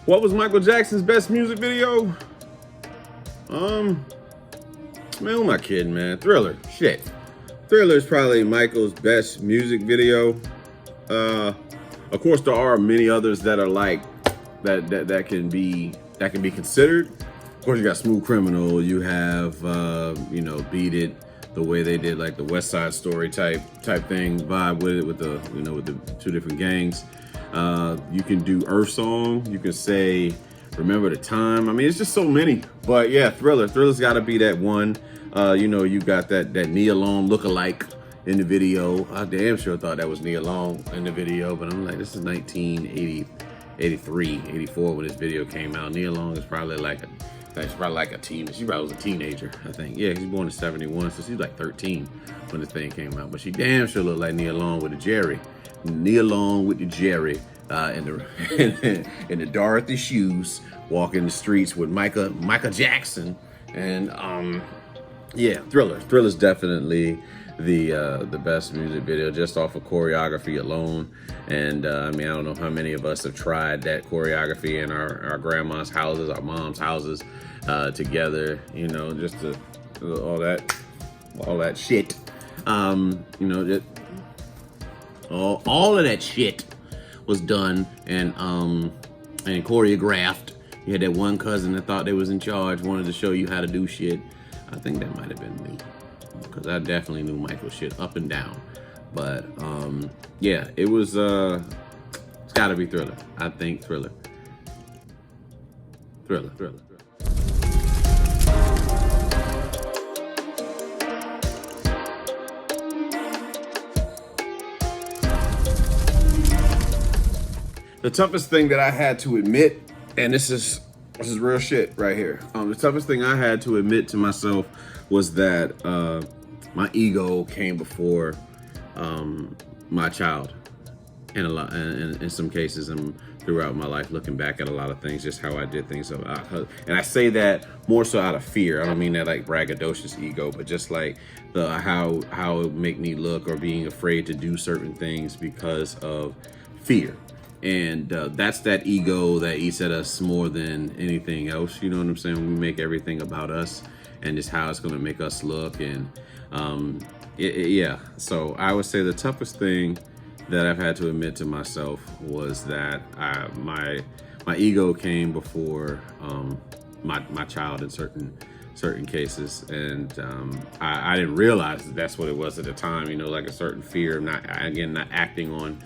What was Michael Jackson's best music video? Man, who am I kidding, man? Thriller. Shit. Thriller is probably Michael's best music video. Of course, there are many others that are like that can be considered. Of course, you got Smooth Criminal. You have Beat It, the way they did like the West Side Story type thing vibe with it, with the two different gangs. You can do Earth Song. You can say Remember the Time. I mean, it's just so many. But yeah, Thriller. Thriller's got to be that one. You got that Nia Long lookalike in the video. I damn sure thought that was Nia Long in the video, but I'm like, this is 1983, 84 when this video came out. Nia Long is probably like a teen. She probably was a teenager, I think. Yeah, she's born in 71, so she's like 13 when the thing came out. But she damn sure looked like Nia Long with the Jerry. Nia Long with the Jerry in the Dorothy shoes, walking the streets with Michael Jackson. And yeah, Thriller. Thriller's definitely the best music video just off of choreography alone. And I mean, I don't know how many of us have tried that choreography in our grandma's houses, our mom's houses together, just all that shit. All of that shit was done and choreographed. You had that one cousin that thought they was in charge, wanted to show you how to do shit. I think that might have been me, because I definitely knew Michael shit up and down. But yeah, it was it's gotta be Thriller. I think Thriller. The toughest thing that I had to admit, and this is real shit right here. The toughest thing I had to admit to myself was that my ego came before my child, and in some cases, and throughout my life, looking back at a lot of things, just how I did things. And I say that more so out of fear. I don't mean that like braggadocious ego, but just like how it would make me look, or being afraid to do certain things because of fear. And that's that ego that eats at us more than anything else. You know what I'm saying? We make everything about us and just how it's going to make us look. And yeah, so I would say the toughest thing that I've had to admit to myself was that my ego came before my child in certain cases. And I didn't realize that's what it was at the time, like a certain fear of not acting on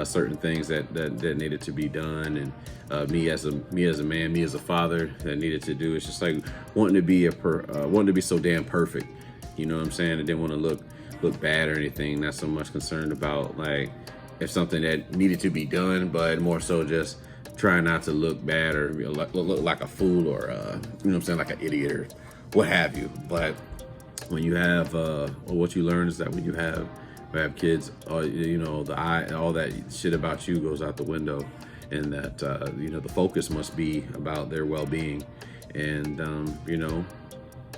certain things that needed to be done. And me as a man, me as a father, that needed to do. It's just like wanting to be so damn perfect. You know what I'm saying? I didn't want to look bad or anything. Not so much concerned about like if something that needed to be done, but more so just trying not to look bad or look like a fool, or like an idiot or what have you. But when you have what you learn is that when you have kids, all that shit about you goes out the window, and that the focus must be about their well-being. And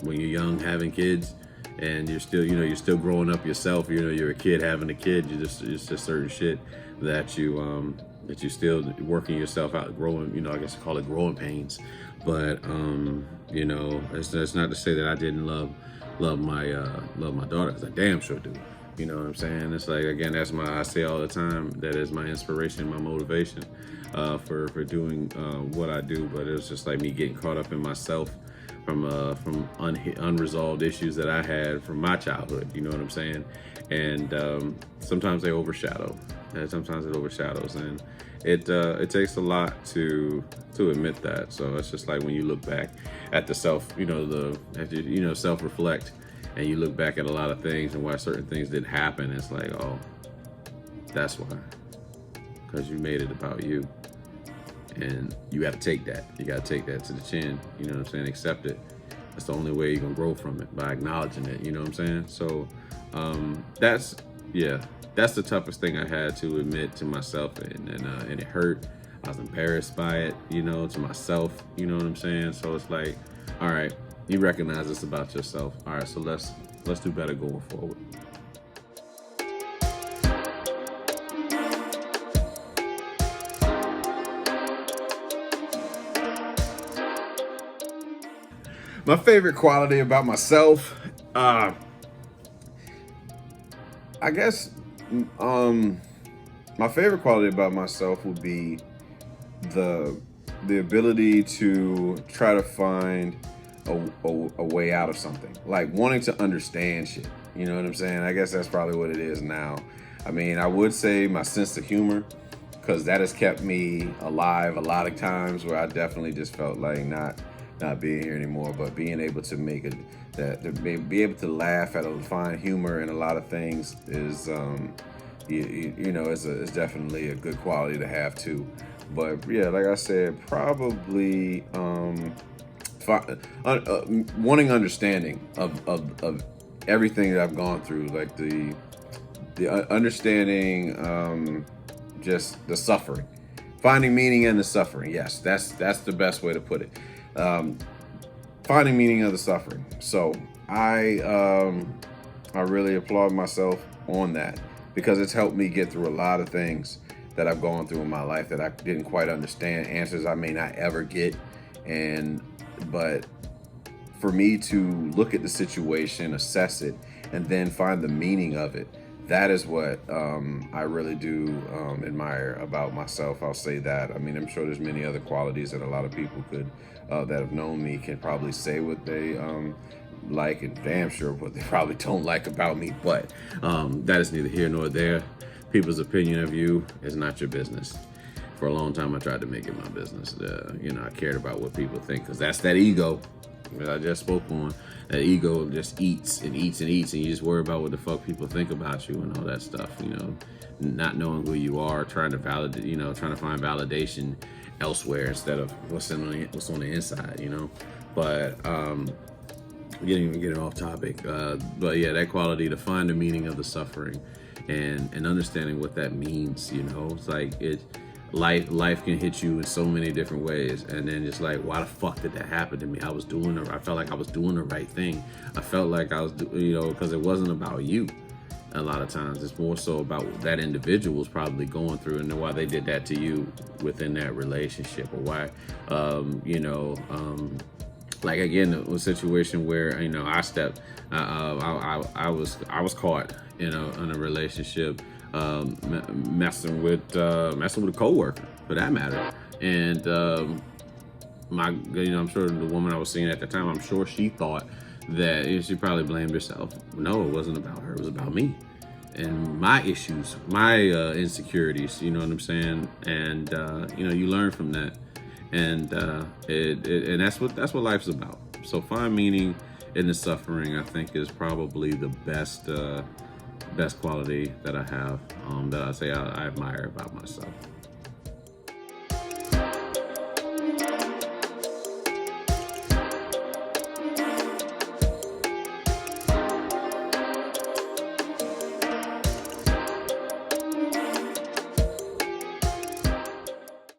when you're young having kids, and you're still growing up yourself, you're a kid having a kid, it's just certain shit that you still working yourself out, growing, I guess I call it growing pains. But it's not to say that I didn't love my daughter, because I damn sure do. You know what I'm saying? It's like, again, I say all the time, that is my inspiration, my motivation for doing what I do. But it was just like me getting caught up in myself from unresolved issues that I had from my childhood. You know what I'm saying? And sometimes they overshadow. And sometimes it overshadows, and it takes a lot to admit that. So it's just like when you look back at the self, self-reflect, and you look back at a lot of things and why certain things didn't happen. It's like, oh, that's why, because you made it about you, and you got to take that. You got to take that to the chin. You know what I'm saying? Accept it. That's the only way you're gonna grow from it, by acknowledging it. You know what I'm saying? So that's the toughest thing I had to admit to myself, and it hurt. I was embarrassed by it, you know, to myself, you know what I'm saying? So it's like, all right, you recognize this about yourself. All right, so let's do better going forward. My favorite quality about myself, I guess, my favorite quality about myself would be the ability to try to find a way out of something, like wanting to understand shit. You know what I'm saying? I guess that's probably what it is now. I mean, I would say my sense of humor, because that has kept me alive a lot of times where I definitely just felt like not being here anymore, but being able to make it, that to be able to laugh at or find humor in a lot of things is you know, is definitely a good quality to have too. But yeah, like I said, probably wanting understanding of everything that I've gone through, like the understanding just the suffering, finding meaning in the suffering. Yes, that's the best way to put it. Finding meaning of the suffering. So I really applaud myself on that, because it's helped me get through a lot of things that I've gone through in my life that I didn't quite understand, answers I may not ever get. But for me to look at the situation, assess it, and then find the meaning of it, that is what I really do admire about myself. I'll say that. I mean, I'm sure there's many other qualities that a lot of people could, that have known me, can probably say what they like, and damn sure what they probably don't like about me. But that is neither here nor there. People's opinion of you is not your business. For a long time, I tried to make it my business. You know, I cared about what people think, because that's that ego that I just spoke on. That ego just eats and eats and eats, and you just worry about what the fuck people think about you and all that stuff. You know, not knowing who you are, trying to validate, you know, trying to find validation elsewhere instead of what's on the inside. You know, but we didn't even get off topic. But yeah, that quality to find the meaning of the suffering and understanding what that means. You know, it's like life can hit you in so many different ways, and then it's like, why the fuck did that happen to me? I felt like I was doing the right thing. I felt like I was, you know, because it wasn't about you. A lot of times it's more so about what that individual's probably going through, and why they did that to you within that relationship, or why like again, a situation where, you know, I was caught in a relationship, messing with a coworker, for that matter. And I'm sure the woman I was seeing at the time, I'm sure she thought that, she probably blamed herself. No, it wasn't about her. It was about me and my issues, my insecurities. You know what I'm saying? And you know, you learn from that, and and that's what life's about. So find meaning in the suffering, I think, is probably the best quality that I have, that I say I admire about myself.